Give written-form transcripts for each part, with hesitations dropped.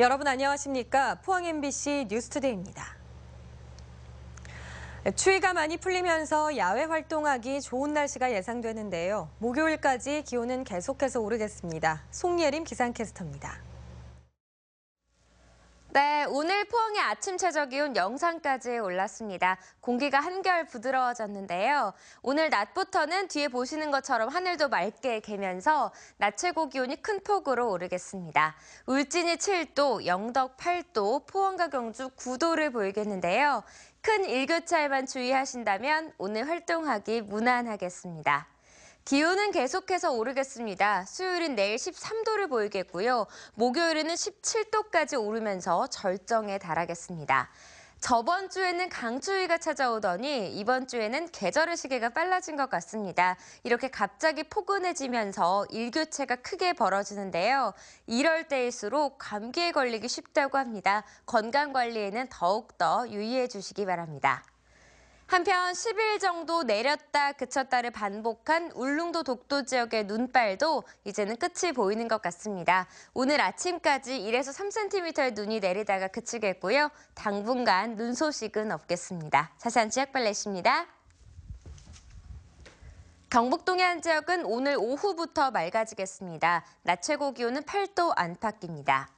여러분 안녕하십니까? 포항 MBC 뉴스투데이입니다. 추위가 많이 풀리면서 야외 활동하기 좋은 날씨가 예상되는데요. 목요일까지 기온은 계속해서 오르겠습니다. 송예림 기상캐스터입니다. 네, 오늘 포항의 아침 최저 기온 영상까지 올랐습니다. 공기가 한결 부드러워졌는데요. 오늘 낮부터는 뒤에 보시는 것처럼 하늘도 맑게 개면서 낮 최고 기온이 큰 폭으로 오르겠습니다. 울진이 7도, 영덕 8도, 포항과 경주 9도를 보이겠는데요. 큰 일교차에만 주의하신다면 오늘 활동하기 무난하겠습니다. 기온은 계속해서 오르겠습니다. 수요일은 내일 13도를 보이겠고요. 목요일에는 17도까지 오르면서 절정에 달하겠습니다. 저번 주에는 강추위가 찾아오더니 이번 주에는 계절의 시계가 빨라진 것 같습니다. 이렇게 갑자기 포근해지면서 일교차가 크게 벌어지는데요. 이럴 때일수록 감기에 걸리기 쉽다고 합니다. 건강관리에는 더욱더 유의해 주시기 바랍니다. 한편 10일 정도 내렸다 그쳤다를 반복한 울릉도 독도 지역의 눈발도 이제는 끝이 보이는 것 같습니다. 오늘 아침까지 1에서 3cm의 눈이 내리다가 그치겠고요. 당분간 눈 소식은 없겠습니다. 자세한 지역 발레시입니다. 경북 동해안 지역은 오늘 오후부터 맑아지겠습니다. 낮 최고 기온은 8도 안팎입니다.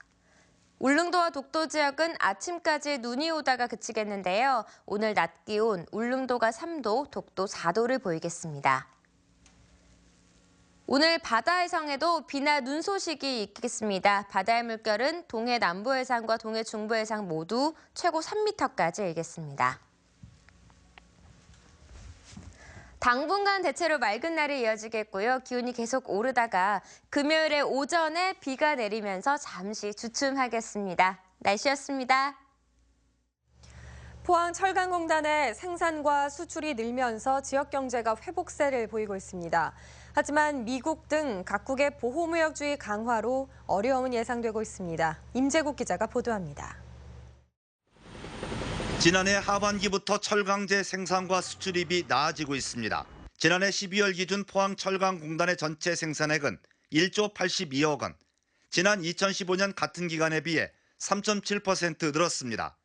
울릉도와 독도 지역은 아침까지 눈이 오다가 그치겠는데요. 오늘 낮 기온 울릉도가 3도, 독도 4도를 보이겠습니다. 오늘 바다 해상에도 비나 눈 소식이 있겠습니다. 바다의 물결은 동해 남부 해상과 동해 중부 해상 모두 최고 3m까지 일겠습니다. 당분간 대체로 맑은 날이 이어지겠고요. 기온이 계속 오르다가 금요일에 오전에 비가 내리면서 잠시 주춤하겠습니다. 날씨였습니다. 포항철강공단의 생산과 수출이 늘면서 지역 경제가 회복세를 보이고 있습니다. 하지만 미국 등 각국의 보호무역주의 강화로 어려움은 예상되고 있습니다. 임재국 기자가 보도합니다. 지난해 하반기부터 철강제 생산과 수출입이 나아지고 있습니다. 지난해 12월 기준 포항철강공단의 전체 생산액은 1조 82억 원, 지난 2015년 같은 기간에 비해 3.7% 늘었습니다.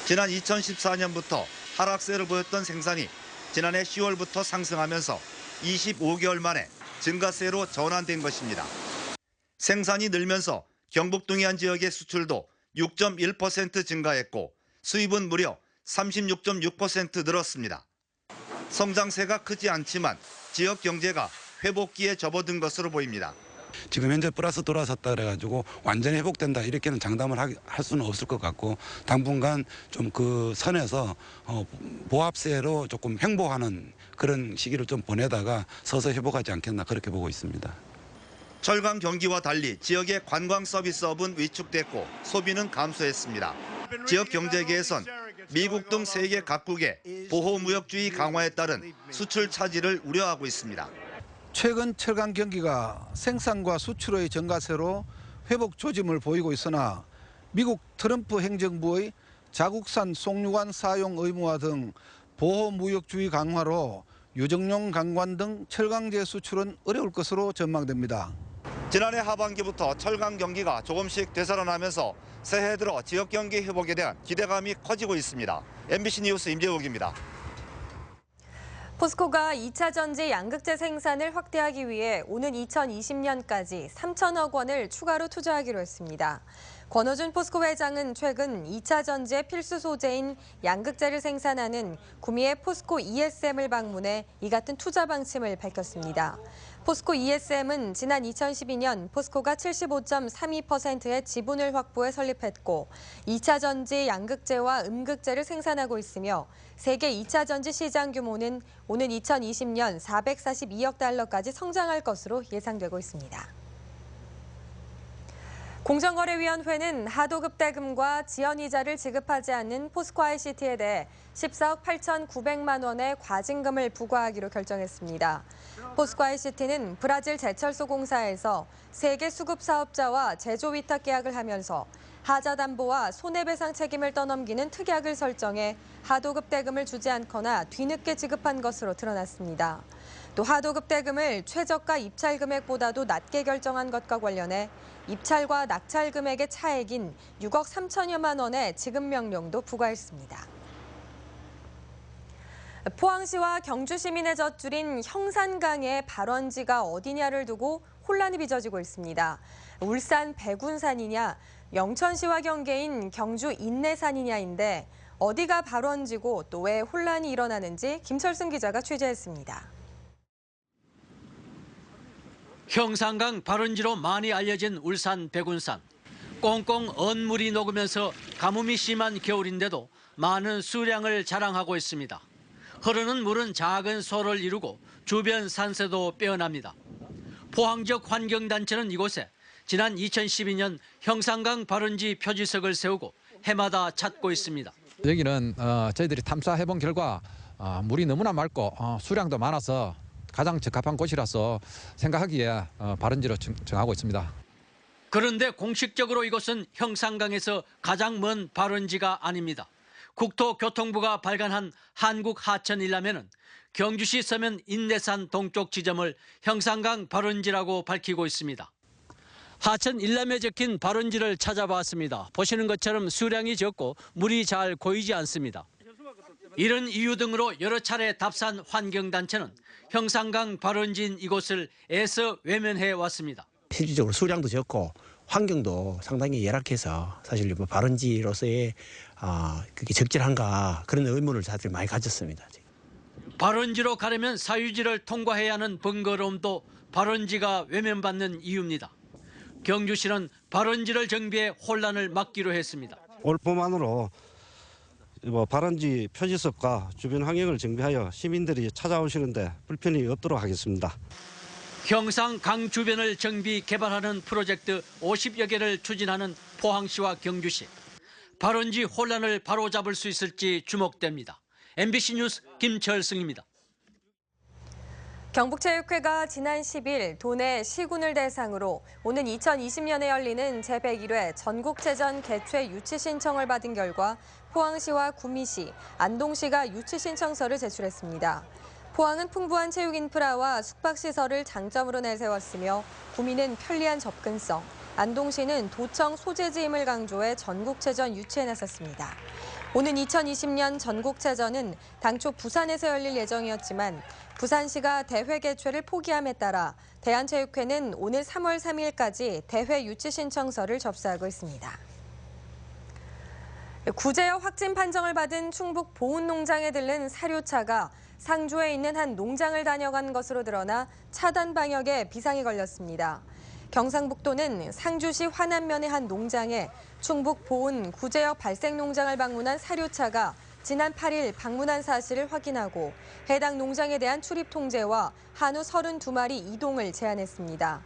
지난 2014년부터 하락세를 보였던 생산이 지난해 10월부터 상승하면서 25개월 만에 증가세로 전환된 것입니다. 생산이 늘면서 경북 동해안 지역의 수출도 6.1% 증가했고 수입은 무려 36.6% 늘었습니다. 성장세가 크지 않지만 지역 경제가 회복기에 접어든 것으로 보입니다. 지금 현재 플러스 돌아섰다 그래가지고 완전히 회복된다 이렇게는 장담을 할 수는 없을 것 같고 당분간 좀 그 선에서 보합세로 조금 횡보하는 그런 시기를 좀 보내다가 서서 회복하지 않겠나 그렇게 보고 있습니다. 철강 경기와 달리 지역의 관광 서비스업은 위축됐고 소비는 감소했습니다. 지역 경제계에선 미국 등 세계 각국의 보호무역주의 강화에 따른 수출 차질을 우려하고 있습니다. 최근 철강 경기가 생산과 수출의 증가세로 회복 조짐을 보이고 있으나 미국 트럼프 행정부의 자국산 송유관 사용 의무화 등 보호무역주의 강화로 유정용 강관 등 철강제 수출은 어려울 것으로 전망됩니다. 지난해 하반기부터 철강 경기가 조금씩 되살아나면서 새해 들어 지역 경기 회복에 대한 기대감이 커지고 있습니다. MBC 뉴스 임재욱입니다. 포스코가 2차 전지 양극재 생산을 확대하기 위해 오는 2020년까지 3천억 원을 추가로 투자하기로 했습니다. 권호준 포스코 회장은 최근 2차 전지의 필수 소재인 양극재를 생산하는 구미의 포스코 ESM을 방문해 이 같은 투자 방침을 밝혔습니다. 포스코 ESM은 지난 2012년 포스코가 75.32%의 지분을 확보해 설립했고 2차 전지 양극재와 음극재를 생산하고 있으며 세계 2차 전지 시장 규모는 오는 2020년 442억 달러까지 성장할 것으로 예상되고 있습니다. 공정거래위원회는 하도급 대금과 지연이자를 지급하지 않는 포스코 ICT에 대해 14억 8,900만 원의 과징금을 부과하기로 결정했습니다. 포스코 ICT는 브라질 제철소 공사에서 세계 수급 사업자와 제조 위탁 계약을 하면서 하자 담보와 손해배상 책임을 떠넘기는 특약을 설정해 하도급 대금을 주지 않거나 뒤늦게 지급한 것으로 드러났습니다. 또 하도급 대금을 최저가 입찰 금액보다도 낮게 결정한 것과 관련해 입찰과 낙찰 금액의 차액인 6억 3천여만 원의 지급 명령도 부과했습니다. 포항시와 경주시민의 젖줄인 형산강의 발원지가 어디냐를 두고 혼란이 빚어지고 있습니다. 울산 백운산이냐, 영천시와 경계인 경주 인내산이냐인데 어디가 발원지고 또 왜 혼란이 일어나는지 김철승 기자가 취재했습니다. 형산강 발원지로 많이 알려진 울산 백운산. 꽁꽁 언물이 녹으면서 가뭄이 심한 겨울인데도 많은 수량을 자랑하고 있습니다. 흐르는 물은 작은 소를 이루고 주변 산세도 빼어납니다. 포항 지역 환경단체는 이곳에 지난 2012년 형산강 발원지 표지석을 세우고 해마다 찾고 있습니다. 여기는 저희들이 탐사해본 결과 물이 너무나 맑고 수량도 많아서 가장 적합한 곳이라서 생각하기에 발원지로 정하고 있습니다. 그런데 공식적으로 이곳은 형산강에서 가장 먼 발원지가 아닙니다. 국토교통부가 발간한 한국하천일람에는 경주시 서면 인내산 동쪽 지점을 형산강 발원지라고 밝히고 있습니다. 하천일람에 적힌 발원지를 찾아봤습니다. 보시는 것처럼 수량이 적고 물이 잘 고이지 않습니다. 이런 이유 등으로 여러 차례 답산 환경단체는 형산강 발원지인 이곳을 애써 외면해 왔습니다. 실질적으로 수량도 적고 환경도 상당히 열악해서 사실 발원지로서의 그게 적절한가 그런 의문을 다들 많이 가졌습니다. 발원지로 가려면 사유지를 통과해야 하는 번거로움도 발원지가 외면받는 이유입니다. 경주시는 발원지를 정비해 혼란을 막기로 했습니다. 올 봄 안으로 발원지 표지석과 주변 환경을 정비하여 시민들이 찾아오시는데 불편이 없도록 하겠습니다. 형산강 주변을 정비 개발하는 프로젝트 50여 개를 추진하는 포항시와 경주시. 발원지 혼란을 바로잡을 수 있을지 주목됩니다. MBC 뉴스 김철승입니다. 경북체육회가 지난 10일 도내 시군을 대상으로 오는 2020년에 열리는 제101회 전국체전 개최 유치 신청을 받은 결과 포항시와 구미시, 안동시가 유치 신청서를 제출했습니다. 포항은 풍부한 체육 인프라와 숙박시설을 장점으로 내세웠으며 구미는 편리한 접근성, 안동시는 도청 소재지임을 강조해 전국체전 유치에 나섰습니다. 오는 2020년 전국체전은 당초 부산에서 열릴 예정이었지만 부산시가 대회 개최를 포기함에 따라 대한체육회는 오늘 3월 3일까지 대회 유치 신청서를 접수하고 있습니다. 구제역 확진 판정을 받은 충북 보은농장에 들른 사료차가 상주에 있는 한 농장을 다녀간 것으로 드러나 차단 방역에 비상이 걸렸습니다. 경상북도는 상주시 화남면의 한 농장에 충북 보은 구제역 발생 농장을 방문한 사료차가 지난 8일 방문한 사실을 확인하고 해당 농장에 대한 출입 통제와 한우 32마리 이동을 제한했습니다.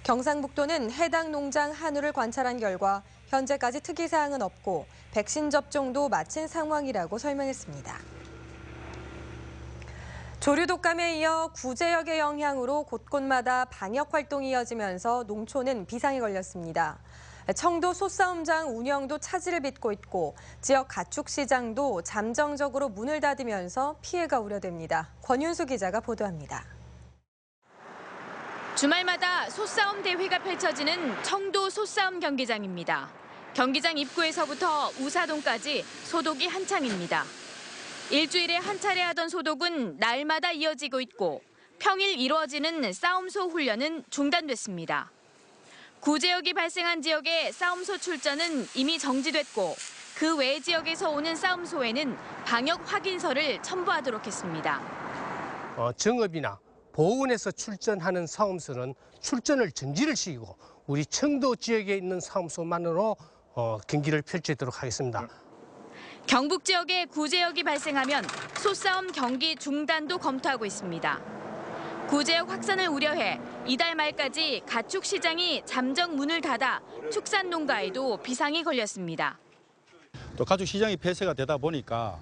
경상북도는 해당 농장 한우를 관찰한 결과 현재까지 특이사항은 없고 백신 접종도 마친 상황이라고 설명했습니다. 조류 독감에 이어 구제역의 영향으로 곳곳마다 방역 활동이 이어지면서 농촌은 비상이 걸렸습니다. 청도 소싸움장 운영도 차질을 빚고 있고 지역 가축시장도 잠정적으로 문을 닫으면서 피해가 우려됩니다. 권윤수 기자가 보도합니다. 주말마다 소싸움 대회가 펼쳐지는 청도 소싸움 경기장입니다. 경기장 입구에서부터 우사동까지 소독이 한창입니다. 일주일에 한 차례 하던 소독은 날마다 이어지고 있고 평일 이루어지는 싸움소 훈련은 중단됐습니다. 구제역이 발생한 지역의 싸움소 출전은 이미 정지됐고 그 외 지역에서 오는 싸움소에는 방역 확인서를 첨부하도록 했습니다. 정읍이나 보은에서 출전하는 싸움소는 출전을 정지를 시키고 우리 청도 지역에 있는 싸움소만으로 경기를 펼치도록 하겠습니다. 경북 지역에 구제역이 발생하면 소싸움 경기 중단도 검토하고 있습니다. 구제역 확산을 우려해 이달 말까지 가축 시장이 잠정 문을 닫아 축산 농가에도 비상이 걸렸습니다. 또 가축 시장이 폐쇄가 되다 보니까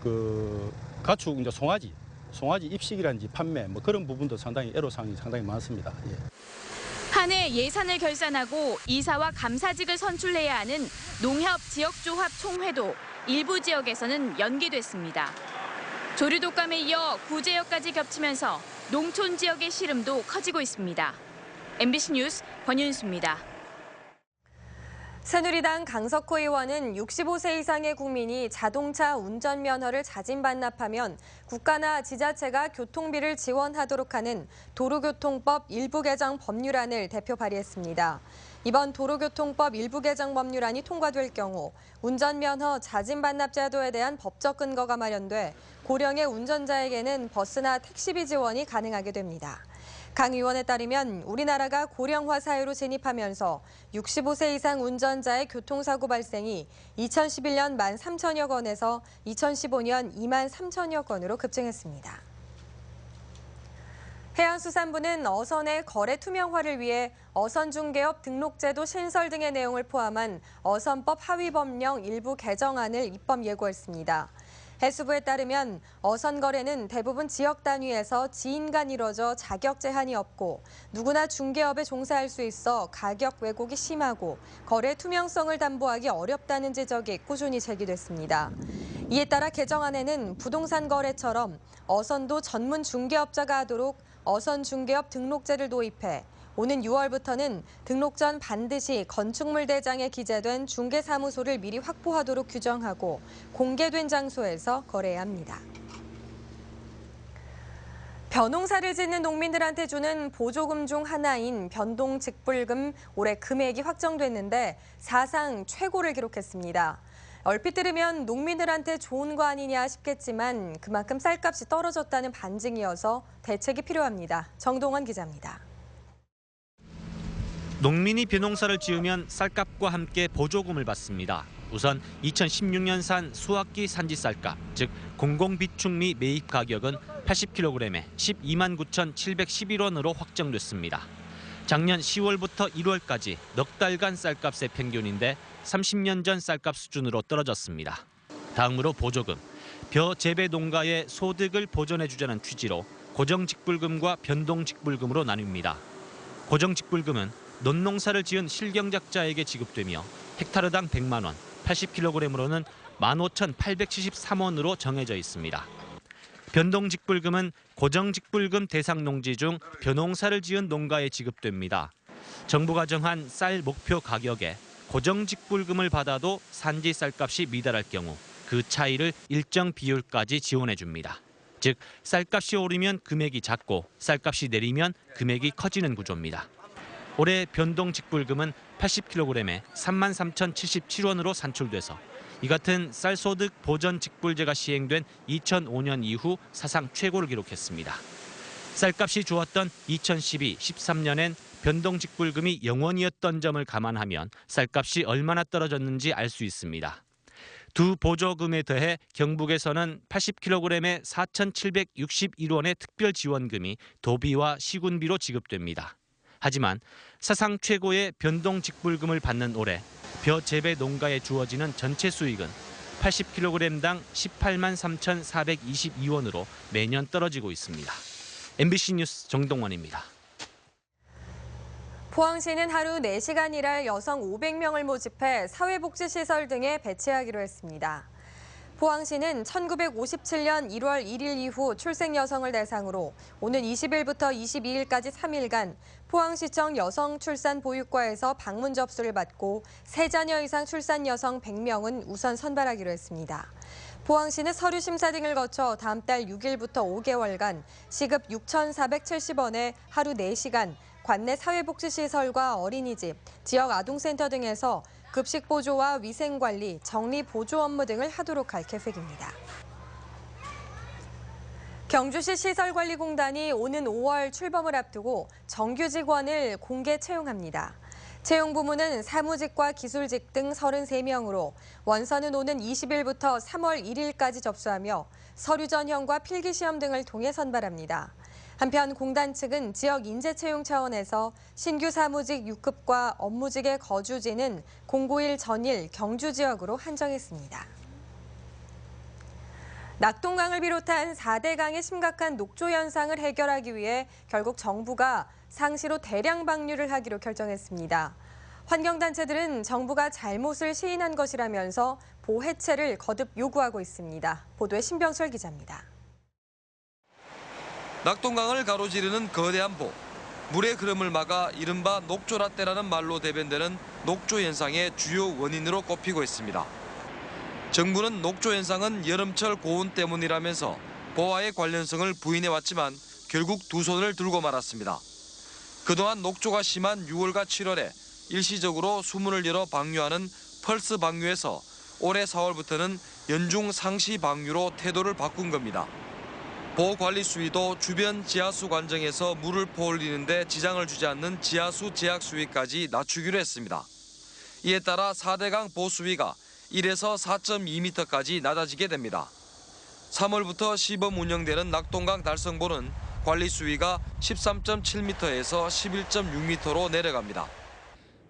그 가축 이제 송아지 입식이라든지 판매 그런 부분도 상당히 애로사항이 상당히 많습니다. 예. 한 해 예산을 결산하고 이사와 감사직을 선출해야 하는 농협 지역조합 총회도 일부 지역에서는 연기됐습니다. 조류 독감에 이어 구제역까지 겹치면서 농촌 지역의 시름도 커지고 있습니다. MBC 뉴스 권윤수입니다. 새누리당 강석호 의원은 65세 이상의 국민이 자동차 운전면허를 자진 반납하면 국가나 지자체가 교통비를 지원하도록 하는 도로교통법 일부 개정 법률안을 대표 발의했습니다. 이번 도로교통법 일부 개정 법률안이 통과될 경우 운전면허 자진 반납 제도에 대한 법적 근거가 마련돼 고령의 운전자에게는 버스나 택시비 지원이 가능하게 됩니다. 강 의원에 따르면 우리나라가 고령화 사회로 진입하면서 65세 이상 운전자의 교통사고 발생이 2011년 13,000여 건에서 2015년 23,000여 건으로 급증했습니다. 해양수산부는 어선의 거래 투명화를 위해 어선중개업 등록제도 신설 등의 내용을 포함한 어선법 하위법령 일부 개정안을 입법 예고했습니다. 해수부에 따르면 어선 거래는 대부분 지역 단위에서 지인 간 이뤄져 자격 제한이 없고 누구나 중개업에 종사할 수 있어 가격 왜곡이 심하고 거래 투명성을 담보하기 어렵다는 지적이 꾸준히 제기됐습니다. 이에 따라 개정안에는 부동산 거래처럼 어선도 전문 중개업자가 하도록 어선 중개업 등록제를 도입해 오는 6월부터는 등록 전 반드시 건축물 대장에 기재된 중개사무소를 미리 확보하도록 규정하고 공개된 장소에서 거래해야 합니다. 벼농사를 짓는 농민들한테 주는 보조금 중 하나인 변동직불금 올해 금액이 확정됐는데 사상 최고를 기록했습니다. 얼핏 들으면 농민들한테 좋은 거 아니냐 싶겠지만 그만큼 쌀값이 떨어졌다는 반증이어서 대책이 필요합니다. 정동원 기자입니다. 농민이 벼농사를 지으면 쌀값과 함께 보조금을 받습니다. 우선 2016년산 수확기 산지 쌀값, 즉 공공비축미 매입 가격은 80kg에 12만 9,711원으로 확정됐습니다. 작년 10월부터 1월까지 넉 달간 쌀값의 평균인데 30년 전 쌀값 수준으로 떨어졌습니다. 다음으로 보조금, 벼 재배 농가의 소득을 보전해주자는 취지로 고정직불금과 변동직불금으로 나뉩니다. 고정직불금은 논농사를 지은 실경작자에게 지급되며 헥타르당 100만 원, 80kg으로는 15,873원으로 정해져 있습니다. 변동직불금은 고정직불금 대상 농지 중 벼농사를 지은 농가에 지급됩니다. 정부가 정한 쌀 목표 가격에 고정직불금을 받아도 산지 쌀값이 미달할 경우 그 차이를 일정 비율까지 지원해 줍니다. 즉, 쌀값이 오르면 금액이 작고 쌀값이 내리면 금액이 커지는 구조입니다. 올해 변동직불금은 80kg에 33,077원으로 산출돼서 이 같은 쌀소득 보전직불제가 시행된 2005년 이후 사상 최고를 기록했습니다. 쌀값이 좋았던 2012-13년엔 변동직불금이 0원이었던 점을 감안하면 쌀값이 얼마나 떨어졌는지 알 수 있습니다. 두 보조금에 더해 경북에서는 80kg에 4,761원의 특별지원금이 도비와 시군비로 지급됩니다. 하지만 사상 최고의 변동직불금을 받는 올해 벼 재배 농가에 주어지는 전체 수익은 80kg당 18만 3,422원으로 매년 떨어지고 있습니다. MBC 뉴스 정동원입니다. 포항시는 하루 4시간 일할 여성 500명을 모집해 사회복지시설 등에 배치하기로 했습니다. 포항시는 1957년 1월 1일 이후 출생 여성을 대상으로 오는 20일부터 22일까지 3일간 포항시청 여성출산보육과에서 방문 접수를 받고 3자녀 이상 출산 여성 100명은 우선 선발하기로 했습니다. 포항시는 서류 심사 등을 거쳐 다음 달 6일부터 5개월간 시급 6,470원에 하루 4시간 관내 사회복지시설과 어린이집, 지역 아동센터 등에서 급식 보조와 위생관리, 정리 보조 업무 등을 하도록 할 계획입니다. 경주시 시설관리공단이 오는 5월 출범을 앞두고 정규 직원을 공개 채용합니다. 채용 부문은 사무직과 기술직 등 33명으로 원서는 오는 20일부터 3월 1일까지 접수하며 서류 전형과 필기시험 등을 통해 선발합니다. 한편 공단 측은 지역 인재 채용 차원에서 신규 사무직 6급과 업무직의 거주지는 091 전일 경주 지역으로 한정했습니다. 낙동강을 비롯한 4대 강의 심각한 녹조 현상을 해결하기 위해 결국 정부가 상시로 대량 방류를 하기로 결정했습니다. 환경단체들은 정부가 잘못을 시인한 것이라면서 보해체를 거듭 요구하고 있습니다. 보도에 신병철 기자입니다. 낙동강을 가로지르는 거대한 보, 물의 흐름을 막아 이른바 녹조라떼라는 말로 대변되는 녹조 현상의 주요 원인으로 꼽히고 있습니다. 정부는 녹조 현상은 여름철 고온 때문이라면서 보와의 관련성을 부인해왔지만 결국 두 손을 들고 말았습니다. 그동안 녹조가 심한 6월과 7월에 일시적으로 수문을 열어 방류하는 펄스 방류에서 올해 4월부터는 연중 상시 방류로 태도를 바꾼 겁니다. 보관리 수위도 주변 지하수 관정에서 물을 퍼올리는데 지장을 주지 않는 지하수 제약 수위까지 낮추기로 했습니다. 이에 따라 4대강 보수위가 1에서 4.2m까지 낮아지게 됩니다. 3월부터 시범 운영되는 낙동강 달성보는 관리 수위가 13.7m에서 11.6m로 내려갑니다.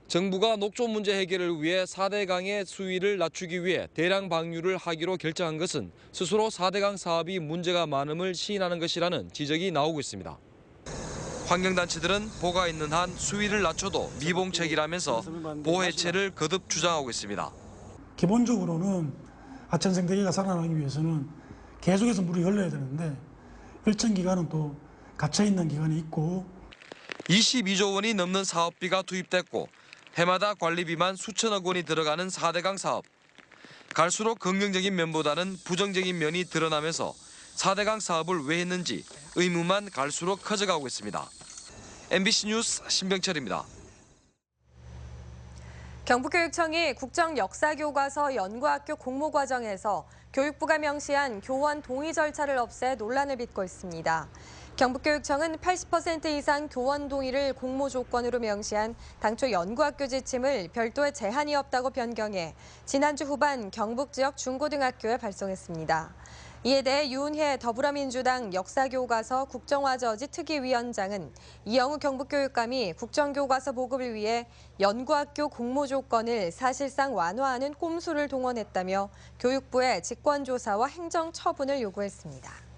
정부가 녹조 문제 해결을 위해 4대강의 수위를 낮추기 위해 대량 방류를 하기로 결정한 것은 스스로 4대강 사업이 문제가 많음을 시인하는 것이라는 지적이 나오고 있습니다. 환경단체들은 보가 있는 한 수위를 낮춰도 미봉책이라면서 보 해체를 거듭 주장하고 있습니다. 기본적으로는 하천 생태계가 살아나기 위해서는 계속해서 물이 흘러야 되는데 일정 기간은 또 갇혀있는 기간이 있고 22조 원이 넘는 사업비가 투입됐고 해마다 관리비만 수천억 원이 들어가는 4대강 사업. 갈수록 긍정적인 면보다는 부정적인 면이 드러나면서 4대강 사업을 왜 했는지 의문만 갈수록 커져가고 있습니다. MBC 뉴스 신병철입니다. 경북교육청이 국정역사교과서 연구학교 공모과정에서 교육부가 명시한 교원 동의 절차를 없애 논란을 빚고 있습니다. 경북교육청은 80% 이상 교원 동의를 공모 조건으로 명시한 당초 연구학교 지침을 별도의 제한이 없다고 변경해 지난주 후반 경북 지역 중고등학교에 발송했습니다. 이에 대해 유은혜 더불어민주당 역사교과서 국정화저지 특위위원장은 이영우 경북교육감이 국정교과서 보급을 위해 연구학교 공모 조건을 사실상 완화하는 꼼수를 동원했다며 교육부에 직권조사와 행정처분을 요구했습니다.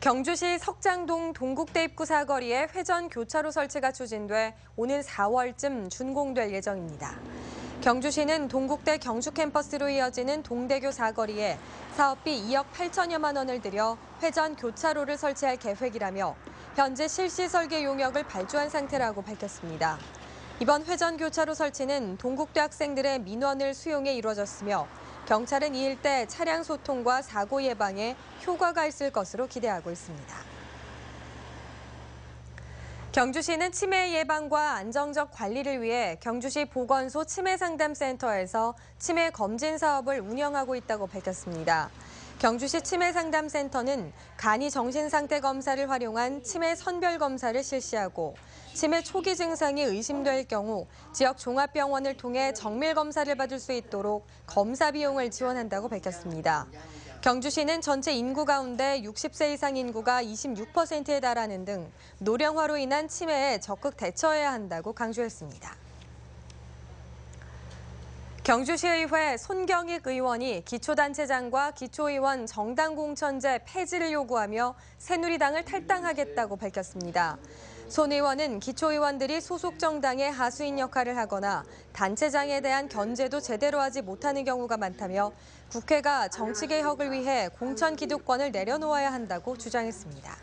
경주시 석장동 동국대 입구 사거리에 회전 교차로 설치가 추진돼 오는 4월쯤 준공될 예정입니다. 경주시는 동국대 경주 캠퍼스로 이어지는 동대교 사거리에 사업비 2억 8천여만 원을 들여 회전 교차로를 설치할 계획이라며 현재 실시 설계 용역을 발주한 상태라고 밝혔습니다. 이번 회전 교차로 설치는 동국대 학생들의 민원을 수용해 이루어졌으며 경찰은 이 일대 차량 소통과 사고 예방에 효과가 있을 것으로 기대하고 있습니다. 경주시는 치매 예방과 안정적 관리를 위해 경주시 보건소 치매상담센터에서 치매 검진 사업을 운영하고 있다고 밝혔습니다. 경주시 치매상담센터는 간이 정신상태 검사를 활용한 치매 선별 검사를 실시하고 치매 초기 증상이 의심될 경우 지역 종합병원을 통해 정밀 검사를 받을 수 있도록 검사 비용을 지원한다고 밝혔습니다. 경주시는 전체 인구 가운데 60세 이상 인구가 26%에 달하는 등 노령화로 인한 치매에 적극 대처해야 한다고 강조했습니다. 경주시의회 손경익 의원이 기초단체장과 기초의원 정당공천제 폐지를 요구하며 새누리당을 탈당하겠다고 밝혔습니다. 손 의원은 기초의원들이 소속 정당의 하수인 역할을 하거나 단체장에 대한 견제도 제대로 하지 못하는 경우가 많다며 국회가 정치개혁을 위해 공천 기득권을 내려놓아야 한다고 주장했습니다.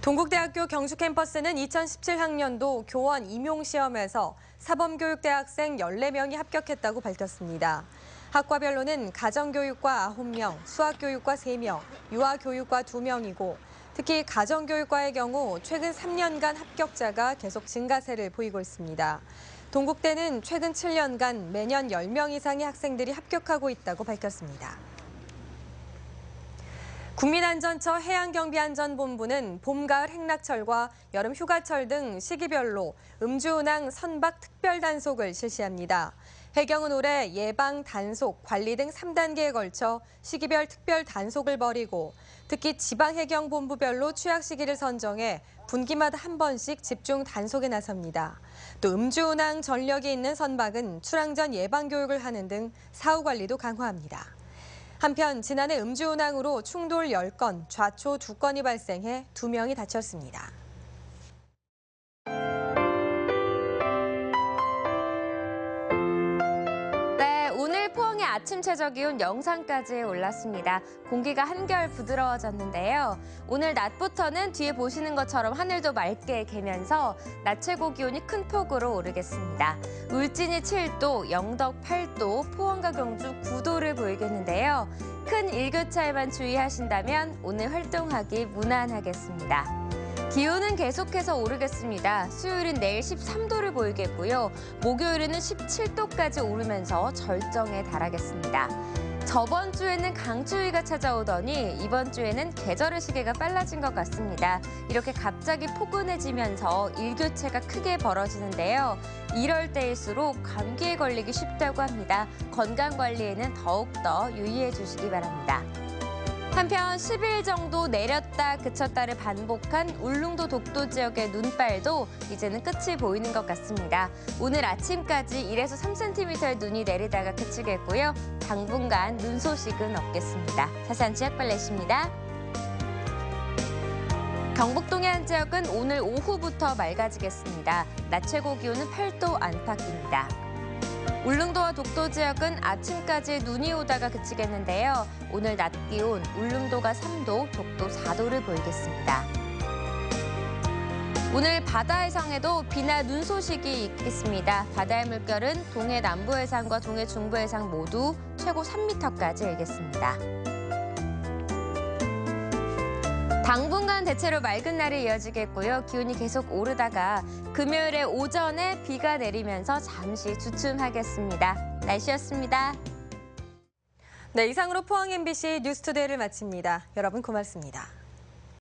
동국대학교 경주 캠퍼스는 2017학년도 교원 임용시험에서 사범교육대학생 14명이 합격했다고 밝혔습니다. 학과별로는 가정교육과 9명, 수학교육과 3명, 유아교육과 2명이고 특히 가정교육과의 경우 최근 3년간 합격자가 계속 증가세를 보이고 있습니다. 동국대는 최근 7년간 매년 10명 이상의 학생들이 합격하고 있다고 밝혔습니다. 국민안전처 해양경비안전본부는 봄, 가을 행락철과 여름 휴가철 등 시기별로 음주운항 선박 특별단속을 실시합니다. 해경은 올해 예방, 단속, 관리 등 3단계에 걸쳐 시기별 특별 단속을 벌이고 특히 지방해경본부별로 취약 시기를 선정해 분기마다 한 번씩 집중 단속에 나섭니다. 또 음주운항 전력이 있는 선박은 출항 전 예방교육을 하는 등 사후 관리도 강화합니다. 한편 지난해 음주운항으로 충돌 10건, 좌초 2건이 발생해 2명이 다쳤습니다. 네, 오늘 포항의 아침 최저 기온 영상까지 올랐습니다. 공기가 한결 부드러워졌는데요. 오늘 낮부터는 뒤에 보시는 것처럼 하늘도 맑게 개면서 낮 최고 기온이 큰 폭으로 오르겠습니다. 울진이 7도, 영덕 8도, 포항과 경주 9도를 보이겠는데요. 큰 일교차에만 주의하신다면 오늘 활동하기 무난하겠습니다. 기온은 계속해서 오르겠습니다. 수요일은 내일 13도를 보이겠고요. 목요일에는 17도까지 오르면서 절정에 달하겠습니다. 저번 주에는 강추위가 찾아오더니 이번 주에는 계절의 시계가 빨라진 것 같습니다. 이렇게 갑자기 포근해지면서 일교차가 크게 벌어지는데요. 이럴 때일수록 감기에 걸리기 쉽다고 합니다. 건강관리에는 더욱더 유의해 주시기 바랍니다. 한편 10일 정도 내렸다 그쳤다를 반복한 울릉도 독도 지역의 눈발도 이제는 끝이 보이는 것 같습니다. 오늘 아침까지 1에서 3cm의 눈이 내리다가 그치겠고요. 당분간 눈 소식은 없겠습니다. 자세한 지역 발레시입니다. 경북 동해안 지역은 오늘 오후부터 맑아지겠습니다. 낮 최고 기온은 8도 안팎입니다. 울릉도와 독도 지역은 아침까지 눈이 오다가 그치겠는데요. 오늘 낮 기온 울릉도가 3도, 독도 4도를 보이겠습니다. 오늘 바다 해상에도 비나 눈 소식이 있겠습니다. 바다의 물결은 동해 남부 해상과 동해 중부 해상 모두 최고 3m까지 일겠습니다. 당분간 대체로 맑은 날이 이어지겠고요. 기온이 계속 오르다가 금요일에 오전에 비가 내리면서 잠시 주춤하겠습니다. 날씨였습니다. 네, 이상으로 포항 MBC 뉴스투데이를 마칩니다. 여러분 고맙습니다.